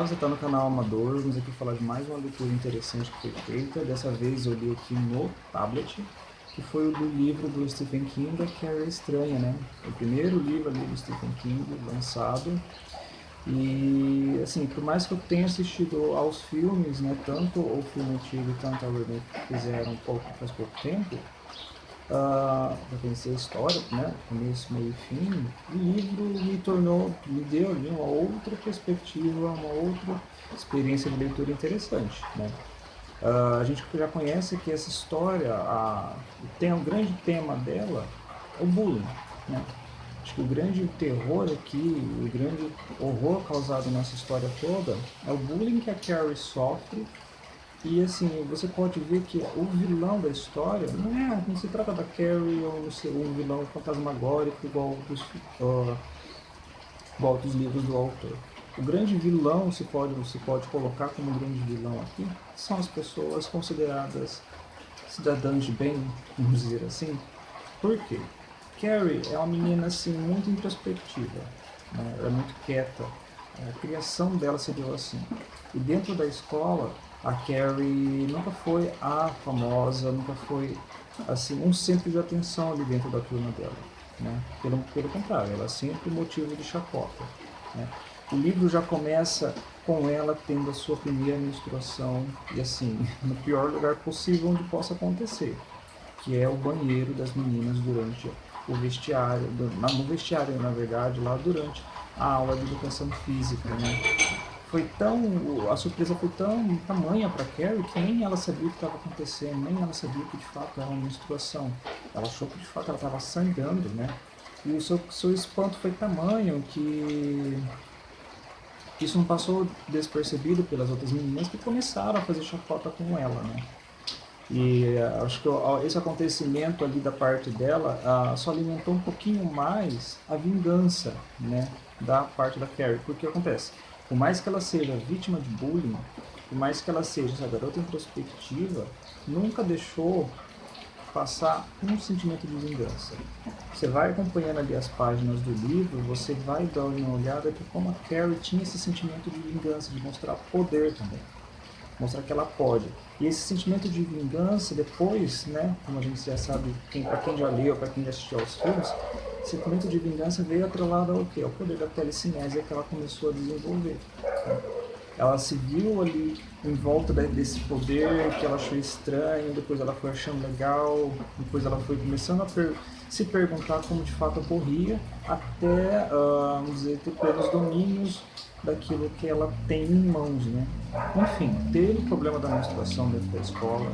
Olá, você está no canal Amador. Vamos aqui falar de mais uma leitura interessante que foi feita. Dessa vez eu li aqui no tablet, que foi o do livro do Stephen King, Carrie Estranha, né? O primeiro livro ali do Stephen King lançado. E assim, por mais que eu tenha assistido aos filmes, né, tanto o filme antigo quanto a remake que fizeram faz pouco tempo, para conhecer a história, né, começo, meio e fim, o livro me deu ali uma outra perspectiva, uma outra experiência de leitura interessante, né. A gente já conhece que essa história, o grande tema dela é o bullying, né. Acho que o grande terror aqui, o grande horror causado nessa história toda é o bullying que a Carrie sofre. E assim, você pode ver que o vilão da história não se trata da Carrie ou um vilão fantasmagórico igual dos livros do autor. O grande vilão se pode colocar como um grande vilão aqui são as pessoas consideradas cidadãs de bem, vamos dizer assim. Por quê? Carrie é uma menina assim muito introspectiva, né? Ela é muito quieta. A criação dela se deu assim. E dentro da escola, a Carrie nunca foi a famosa, nunca foi assim um centro de atenção ali dentro da turma dela, né? Pelo contrário, ela é sempre motivo de chacota, né? O livro já começa com ela tendo a sua primeira menstruação e assim, no pior lugar possível onde possa acontecer, que é o banheiro das meninas durante o vestiário, no vestiário na verdade, lá durante a aula de educação física, né? A surpresa foi tão tamanha para Carrie que nem ela sabia o que estava acontecendo, nem ela sabia que de fato era uma menstruação. Ela achou que de fato ela estava sangrando, né? E o seu espanto foi tamanho que isso não passou despercebido pelas outras meninas que começaram a fazer chacota com ela, né? E acho que esse acontecimento ali da parte dela só alimentou um pouquinho mais a vingança, né, da parte da Carrie. Porque acontece, por mais que ela seja vítima de bullying, por mais que ela seja essa garota introspectiva, nunca deixou passar um sentimento de vingança. Você vai acompanhando ali as páginas do livro, você vai dar uma olhada que como a Carrie tinha esse sentimento de vingança, de mostrar poder também, mostrar que ela pode. E esse sentimento de vingança, depois, né, como a gente já sabe, para quem já leu, para quem já assistiu aos filmes, esse sentimento de vingança veio atrelado ao quê? Ao poder da telecinésia que ela começou a desenvolver. Ela se viu ali em volta desse poder que ela achou estranho, depois ela foi achando legal, depois ela foi começando a se perguntar como de fato ocorria, até, vamos dizer, ter plenos domínios daquilo que ela tem em mãos, né? Enfim, teve o problema da menstruação dentro da escola.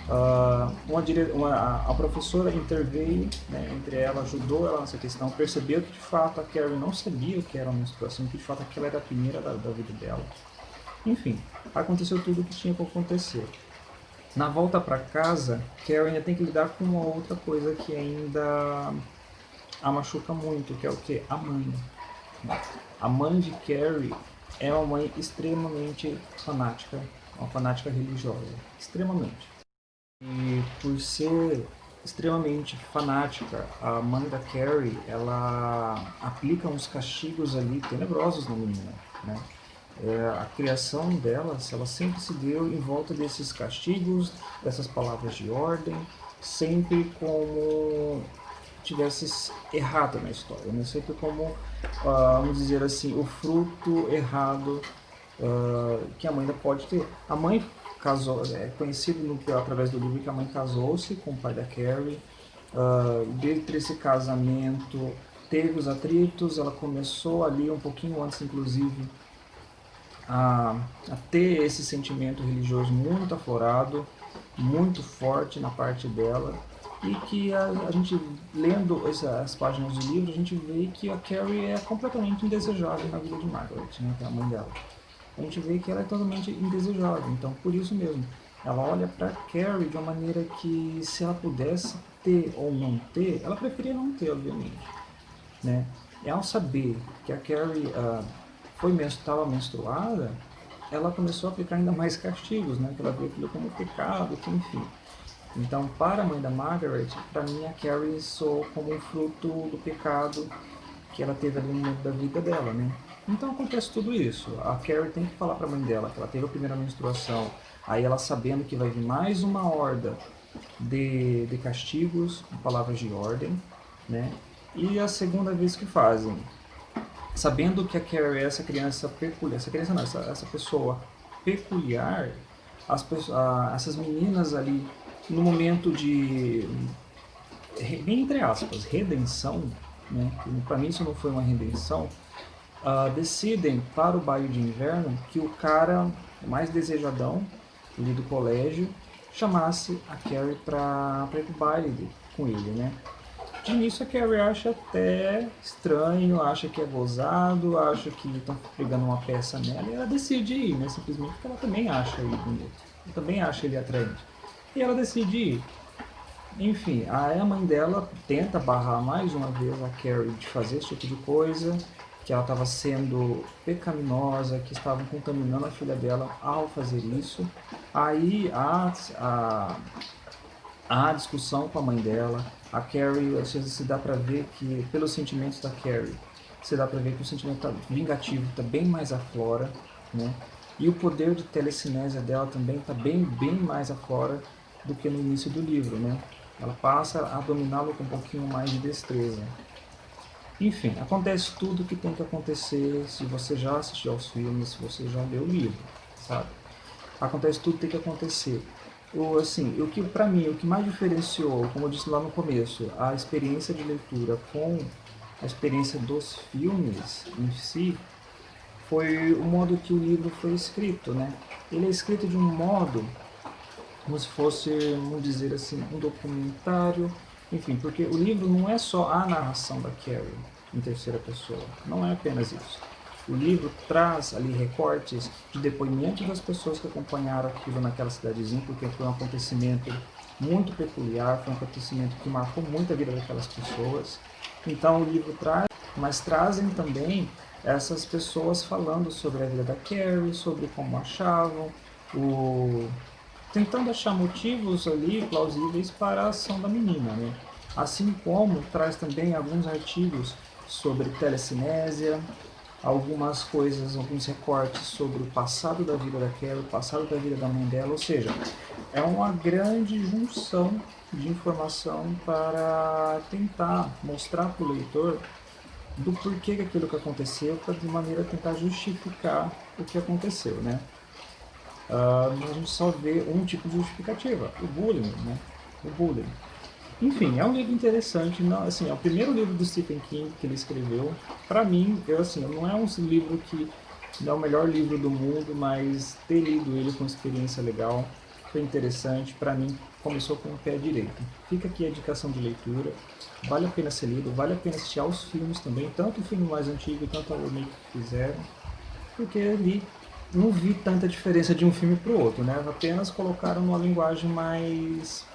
A professora interveio, né, entre ela, ajudou ela nessa questão, percebeu que de fato a Carrie não sabia o que era a menstruação, que de fato aquela era a primeira da vida dela. Enfim, aconteceu tudo o que tinha que acontecer. Na volta para casa, Carrie ainda tem que lidar com uma outra coisa que ainda a machuca muito, que é o que? A mãe. A mãe de Carrie é uma mãe extremamente fanática, uma fanática religiosa, extremamente. E por ser extremamente fanática, a mãe da Carrie, ela aplica uns castigos ali tenebrosos na menina, né? A criação delas, ela sempre se deu em volta desses castigos, dessas palavras de ordem, sempre como tivesse errado na história, né? Sempre como, vamos dizer assim, o fruto errado que a mãe ainda pode ter. A mãe casou, é conhecido através do livro que a mãe casou-se com o pai da Carrie. Dentro desse casamento teve os atritos, ela começou ali um pouquinho antes, inclusive, a ter esse sentimento religioso muito aflorado, muito forte na parte dela, e que a gente, lendo as páginas do livro, a gente vê que a Carrie é completamente indesejável na vida de Margaret, né, que é a mãe dela. A gente vê que ela é totalmente indesejável, então por isso mesmo, ela olha para Carrie de uma maneira que, se ela pudesse ter ou não ter, ela preferia não ter, obviamente, né? E ao saber que a Carrie estava menstruada, ela começou a aplicar ainda mais castigos, né? Que ela viu aquilo como pecado, que enfim. Então, para a mãe da Margaret, para mim a Carrie soou como um fruto do pecado que ela teve ali no momento da vida dela, né? Então acontece tudo isso. A Carrie tem que falar para a mãe dela que ela teve a primeira menstruação, aí ela sabendo que vai vir mais uma horda de castigos, palavras de ordem, né? E a segunda vez que fazem, sabendo que a Carrie é essa criança peculiar, essa criança não, essa pessoa peculiar, essas meninas ali, no momento de, bem entre aspas, redenção, né? Para mim isso não foi uma redenção, decidem para o baile de inverno que o cara mais desejadão ali do colégio chamasse a Carrie para ir pro baile com ele, né? De início a Carrie acha até estranho, acha que é gozado, acha que estão pegando uma peça nela e ela decide ir, né? Simplesmente porque ela também acha ele bonito, ela também acha ele atraente. E ela decide ir. Enfim, a mãe dela tenta barrar mais uma vez a Carrie de fazer esse tipo de coisa, que ela estava sendo pecaminosa, que estavam contaminando a filha dela ao fazer isso. Aí há discussão com a mãe dela. A Carrie, se dá pra ver que, pelos sentimentos da Carrie, se dá pra ver que o sentimento vingativo está bem mais aflora, né? E o poder de telecinésia dela também está bem mais aflora do que no início do livro, né? Ela passa a dominá-lo com um pouquinho mais de destreza. Enfim, acontece tudo o que tem que acontecer se você já assistiu aos filmes, se você já leu o livro, sabe? Acontece tudo que tem que acontecer. O que para mim, o que mais diferenciou, como eu disse lá no começo, a experiência de leitura com a experiência dos filmes em si, foi o modo que o livro foi escrito, né? Ele é escrito de um modo como se fosse, vamos dizer assim, um documentário, enfim, porque o livro não é só a narração da Carrie em terceira pessoa, não é apenas isso. O livro traz ali recortes de depoimento das pessoas que acompanharam aquilo naquela cidadezinha, porque foi um acontecimento muito peculiar, foi um acontecimento que marcou muito a vida daquelas pessoas. Então o livro traz, mas trazem também essas pessoas falando sobre a vida da Carrie, sobre como achavam, o tentando achar motivos ali plausíveis para a ação da menina, né? Assim como traz também alguns artigos sobre telecinésia, algumas coisas, alguns recortes sobre o passado da vida da Carrie, o passado da vida da mãe dela, ou seja, é uma grande junção de informação para tentar mostrar para o leitor do porquê que aquilo que aconteceu, para de maneira a tentar justificar o que aconteceu, né? A gente só vê um tipo de justificativa, o bullying, né? O bullying. Enfim, é um livro interessante, não, assim, é o primeiro livro do Stephen King que ele escreveu. Para mim, não é um livro que não é o melhor livro do mundo, mas ter lido ele com experiência legal foi interessante. Para mim, começou com o pé direito. Fica aqui a indicação de leitura, vale a pena ser lido, vale a pena assistir aos filmes também, tanto o filme mais antigo quanto o remake que fizeram, porque ali não vi tanta diferença de um filme para o outro, né? Apenas colocaram uma linguagem mais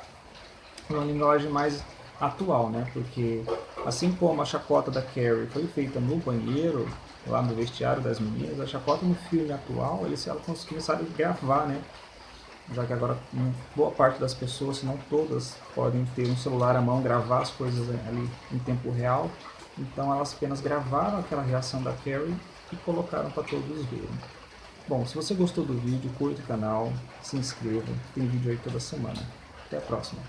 atual, né? Porque assim como a chacota da Carrie foi feita no banheiro, lá no vestiário das meninas, a chacota no filme atual, eles começaram a gravar, né? Já que agora boa parte das pessoas, se não todas, podem ter um celular à mão, gravar as coisas ali em tempo real. Então elas apenas gravaram aquela reação da Carrie e colocaram para todos verem. Bom, se você gostou do vídeo, curta o canal, se inscreva, tem vídeo aí toda semana. Até a próxima.